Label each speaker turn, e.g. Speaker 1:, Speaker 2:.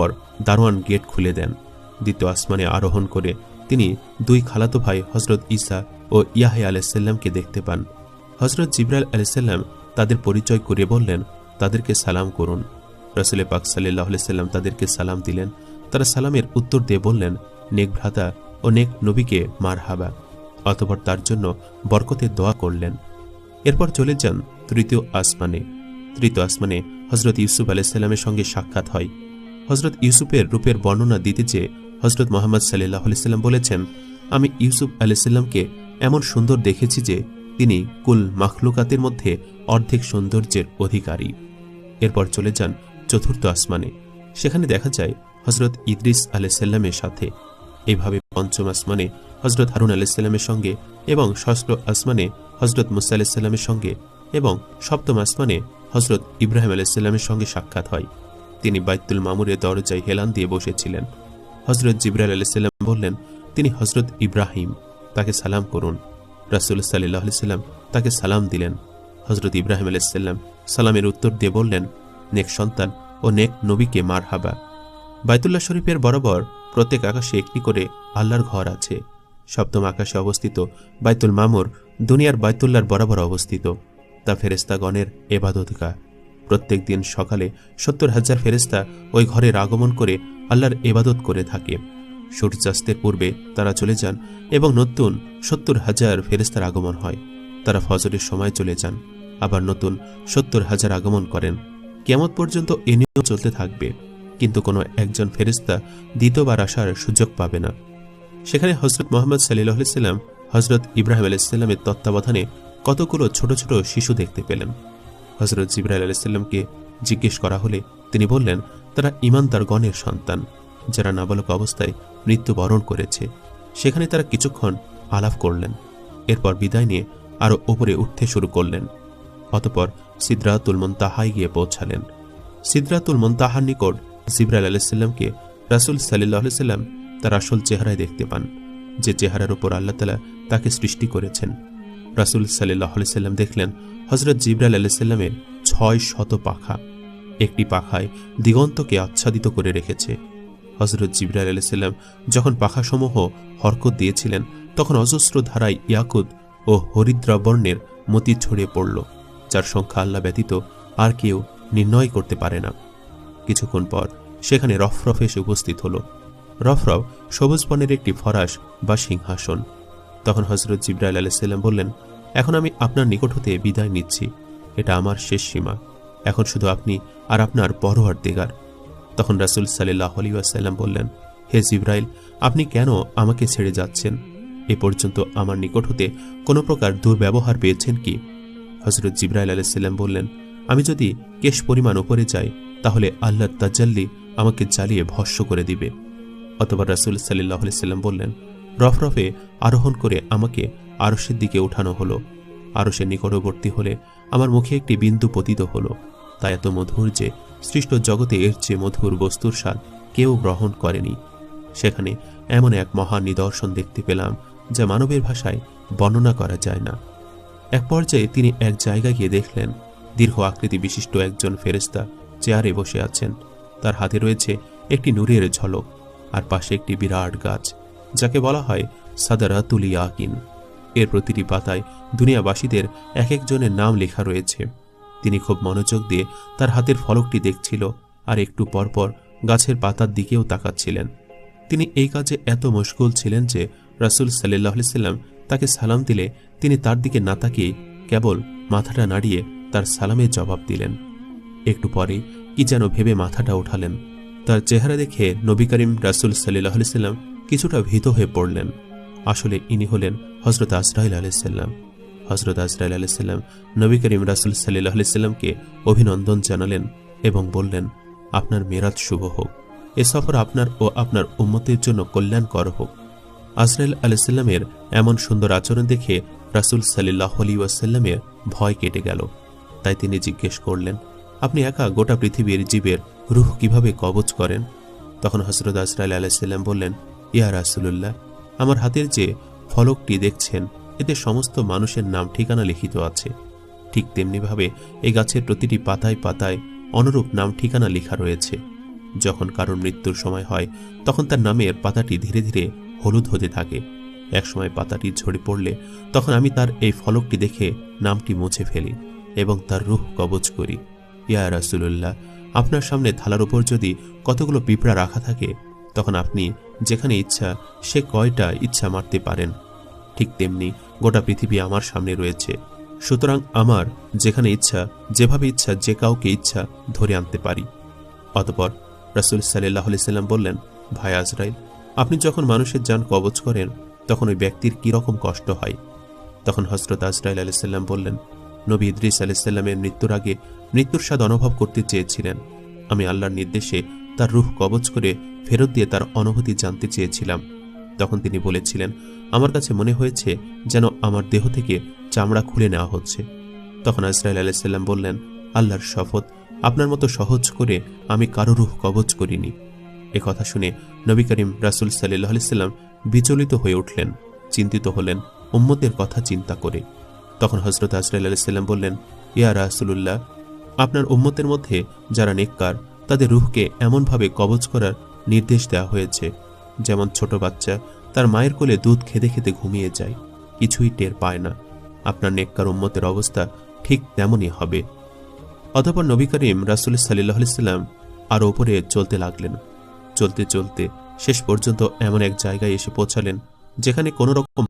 Speaker 1: পর দারোয়ান গেট খুলে দেন। দ্বিতীয় আসমানে আরোহণ করে তিনি দুই খালাতো ভাই হজরত ঈসা ও ইয়াহয়া আলাইহিসসালামকে দেখতে পান। হজরত জিবরাইল আলাইহিসসালাম তাদের পরিচয় করে বললেন, তাদেরকে সালাম করুন। রাসূল পাক সাল্লাল্লাহু আলাইহি সাল্লাম তাদেরকে সালাম দিলেন। তারা সালামের উত্তর দিয়ে বললেন, নেক ভ্রাতা ও নেক নবীকে মারহাবা। অতঃপর তার জন্য বরকতের দোয়া করলেন। এরপর চলে যান তৃতীয় আসমানে। তৃতীয় আসমানে হজরত ইউসুফ আলাইহিসসালামের সঙ্গে সাক্ষাৎ হয়। হজরত ইউসুফের রূপের বর্ণনা দিতে চেয়ে হজরত মুহাম্মদ সাল্লাল্লাহু আলাইহি সাল্লাম বলেছেন, আমি ইউসুফ আলাইহিসসালামকে এমন সুন্দর দেখেছি যে তিনি কুল মাখলুকাতের মধ্যে অর্ধেক সৌন্দর্যের অধিকারী। এরপর চলে যান চতুর্থ আসমানে। সেখানে দেখা যায় হজরত ইদ্রিস আলাইহিসসালামের সাথে। এইভাবে পঞ্চম আসমানে হজরত হারুন আলাইহিসসালামের সঙ্গে এবং ষষ্ঠ আসমানে হজরত মুসা আলাইহিসসালামের সঙ্গে এবং সপ্তম আসমানে হজরত ইব্রাহিম আলাইহিসসালামের সঙ্গে সাক্ষাৎ হয়। তিনি বাইতুল মামুরের দরজায় হেলান দিয়ে বসেছিলেন। হজরত জিবরাইল আলাইহিসসালাম বললেন, তিনি হজরত ইব্রাহিম, তাকে সালাম করুন। রাসূল সাল্লাল্লাহু আলাইহি সাল্লাম তাকে সালাম দিলেন। হজরত ইব্রাহিম আলাইহিসসালাম সালামের উত্তর দিয়ে বললেন, নেক সন্তান ও নেক নবীকে মারহাবা। বাইতুল্লাহ শরীফের বরাবর প্রত্যেক আকাশে একটি করে আল্লাহর ঘর আছে। সপ্তম আকাশে অবস্থিত বাইতুল মামুর দুনিয়ার বাইতুল্লাহর বরাবর অবস্থিত। তা ফেরেশতাগণের ইবাদতগাহ। প্রত্যেক দিন সকালে ৭০,০০০ ফেরেশতা ওই ঘরের আগমন করে আল্লাহর ইবাদত করে থাকে। সূর্যাস্তের পূর্বে তারা চলে যান এবং নতুন ৭০,০০০ ফেরেশতার আগমন হয়। তারা ফজরের সময় চলে যান, আবার নতুন ৭০,০০০ আগমন করেন। কিয়ামত পর্যন্ত এ নিয়ম চলতে থাকবে, কিন্তু কোনো একজন ফেরেশতা দ্বিতীয়বার আসার সুযোগ পাবে না। সেখানে হজরত মুহাম্মদ সাল্লাল্লাহু আলাইহি সাল্লাম হজরত ইব্রাহিম আলাইহিস সালামের তত্ত্বাবধানে কতগুলো ছোট ছোট শিশু দেখতে পেলেন। হজরত জিবরাইল আলাইহিস সালামকে জিজ্ঞেস করা হলে তিনি বললেন, তারা ঈমানদার গণের সন্তান, যারা নাবালক অবস্থায় মৃত্যুবরণ করেছে। সেখানে তারা কিছুক্ষণ আলাপ করলেন, এরপর বিদায় নিয়ে আরও উপরে উঠতে শুরু করলেন। অতঃপর সিদরাতুল মুনতাহায় গিয়ে পৌঁছালেন। সিদরাতুল মুনতাহার নিকট জিবরাইল আলাইহিস সালামকে রাসূল সাল্লাল্লাহু আলাইহি সাল্লাম তার আসল চেহারায় দেখতে পান, যে চেহারার উপর আল্লাহ তাআলা তাকে সৃষ্টি করেছেন। রাসূল সাল্লাল্লাহু আলাইহি সাল্লাম দেখলেন হযরত জিবরাইল আলাইহিস সালামের ৬০০ পাখা, একটি পাখায় দিগন্তকে আচ্ছাদিত করে রেখেছে। হযরত জিবরাইল আলাইহিস সালাম যখন পাখাসমূহ হরকত দিয়েছিলেন, তখন অজস্র ধারায় ইয়াকুত ও হরিদ্রা বর্ণের মতি ছড়িয়ে পড়ল, যার সংখ্যা আল্লাহ ব্যতীত আর কেউ নির্ণয় করতে পারে না। কিছুক্ষণ পর সেখানে রফরফ এসে উপস্থিত হল। রফরফ সবুজ বর্ণের একটি ফরাশ বা সিংহাসন। তখন হযরত জিবরাইল আলাইহিস সালাম বললেন, এখন আমি আপনার নিকট হতে বিদায় নিচ্ছি, এটা আমার শেষ সীমা। এখন শুধু আপনি আর আপনার পরওয়ারদিগার। তখন রাসূল সাল্লাল্লাহু আলাইহি ওয়াসাল্লাম বললেন, হে জিবরাইল, আপনি কেন আমাকে ছেড়ে যাচ্ছেন? এ পর্যন্ত আমার নিকট হতে কোনো প্রকার দুর্ব্যবহার পেয়েছেন কি? হযরত জিবরাইল আলাইহিস সালাম বললেন, আমি যদি কেশ পরিমাণ উপরে যাই, তাহলে আল্লাহর তাজাল্লি আমাকে জ্বালিয়ে ভস্ম করে দিবে। অতঃপর রাসূল সাল্লাল্লাহু আলাইহি সাল্লাম বললেন, রফরফে আরোহণ করে আমাকে আরশের দিকে উঠানো হলো। আরশের নিকটবর্তী হলে আমার মুখে একটি বিন্দু পতিত হলো। তা এত মধুর যে সৃষ্ট জগতে এর চেয়ে মধুর বস্তুর স্বাদ কেউ গ্রহণ করেনি। সেখানে এমন এক মহান নিদর্শন দেখতে পেলাম, যা মানবের ভাষায় বর্ণনা করা যায় না। এক পর্যায়ে তিনি এক জায়গায় গিয়ে দেখলেন, দীর্ঘ আকৃতি বিশিষ্ট একজন ফেরেশতা চেয়ারে বসে আছেন। তার হাতে রয়েছে একটি নূরের ঝলক, আর পাশে একটি বিরাট গাছ, যাকে বলা হয় সাদারাতুল ইয়াকিন। এর প্রতিটি পাতায় দুনিয়াবাসীদের এক একজনের নাম লেখা রয়েছে। তিনি খুব মনোযোগ দিয়ে তার হাতের ফলকটি দেখছিল, আর একটু পরপর গাছের পাতার দিকেও তাকাচ্ছিলেন। তিনি এই কাজে এত মশগুল ছিলেন যে রাসূল সাল্লাল্লাহু আলাইহি সাল্লাম তাকে সালাম দিলে তিনি তার দিকে না তাকিয়ে কেবল মাথাটা নাড়িয়ে তার সালামের জবাব দিলেন। একটু পরে কি যেন ভেবে মাথাটা উঠালেন। তার চেহারা দেখে নবী করিম রাসূল সাল্লাল্লাহু আলাইহি সাল্লাম কিছুটা ভীত হয়ে পড়লেন। আসলে ইনি হলেন হযরত আজরাইল আলাইহিস সালাম। হযরত আজরাইল আলাইহিস সালাম নবী করিম রাসূল সাল্লাল্লাহু আলাইহি সাল্লামকে অভিনন্দন জানালেন এবং বললেন, আপনার মেরাজ শুভ হোক, এ সফর আপনার ও আপনার উম্মতের জন্য কল্যাণকর হোক। আজরাইল আলাইহিস সালামের এমন সুন্দর আচরণ দেখে রাসূল সাল্লাল্লাহু আলাইহি ওয়াসাল্লামের ভয় কেটে গেল। তাই তিনি জিজ্ঞেস করলেন, আপনি একা গোটা পৃথিবীর জীবের রূহ কিভাবে কবজ করেন? তখন হযরত আজরাইল আলাইহিস সালাম বললেন, ইয়া রাসূলুল্লাহ, আমার হাতের যে ফলকটি দেখছেন, এতে সমস্ত মানুষের নাম ঠিকানা লিখিত আছে। ঠিক তেমনিভাবে এই গাছের প্রতিটি পাতায় পাতায় অনুরূপ নাম ঠিকানা লেখা রয়েছে। যখন কারোর মৃত্যুর সময় হয় তখন তার নামের পাতাটি ধীরে ধীরে হলুদ হতে থাকে। একসময় পাতাটি ঝরে পড়লে তখন আমি তার এই ফলকটি দেখে নামটি মুছে ফেলি এবং তার রূহ কবজ করি। ইয়া রাসূলুল্লাহ, আপনার সামনে থালার উপর যদি কতগুলো পিঁপড়া রাখা থাকে তখন আপনি যেখানে ইচ্ছা সে কয়টা ইচ্ছা মারতে পারেন। ঠিক তেমনি গোটা পৃথিবী আমার সামনে রয়েছে, সুতরাং আমার যেখানে ইচ্ছা যেভাবে ইচ্ছা যে কাউকে ইচ্ছা ধরে আনতে পারি। অতঃপর রাসূল সাল্লাল্লাহু আলাইহি সাল্লাম বললেন, ভাই আজরাইল, আপনি যখন মানুষের জান কবজ করেন তখন ওই ব্যক্তির কি রকম কষ্ট হয়? তখন হযরত আজরাইল আলাইহিস সালাম বললেন, নবী ইদ্রিস আলাইহিস সালামের মৃত্যুর আগে মৃত্যুর স্বাদ অনুভব করতে চেয়েছিলেন। আমি আল্লাহর নির্দেশে তার রূহ কবজ করে ফেরত দিয়ে তার অনুভূতি জানতে চেয়েছিলাম। তখন তিনি বলেছিলেন, আমার কাছে মনে হয়েছে যেন আমার দেহ থেকে চামড়া খুলে নেওয়া হচ্ছে। তখন আজরাইল আলাইহিস সালাম বললেন, আল্লাহর শপথ, আপনার মতো সহজ করে আমি কারো রূহ কবজ করিনি। এ কথা শুনে নবী করিম রাসূল সাল্লাল্লাহু আলাইহি সাল্লাম বিচলিত হয়ে উঠলেন, চিন্তিত হলেন উম্মতের কথা চিন্তা করে। তখন হযরত আজরাইল আলাইহিস সালাম বললেন, ইয়া রাসূলুল্লাহ, আপনার উম্মতের মধ্যে যারা নেককার তাদের রূহকে এমনভাবে কবজ করার নির্দেশ দেওয়া হয়েছে যেমন ছোট বাচ্চা তার মায়ের কোলে দুধ খেতে খেতে ঘুমিয়ে যায়, কিছুই টের পায় না। আপনার নেককার উম্মতের অবস্থা ঠিক তেমনই হবে। অতঃপর নবী করিম রাসূল সাল্লাল্লাহু আলাইহি সাল্লাম আরো উপরে চলতে লাগলেন। চলতে চলতে শেষ পর্যন্ত এমন এক জায়গায় এসে পৌঁছালেন যেখানে কোনো রকম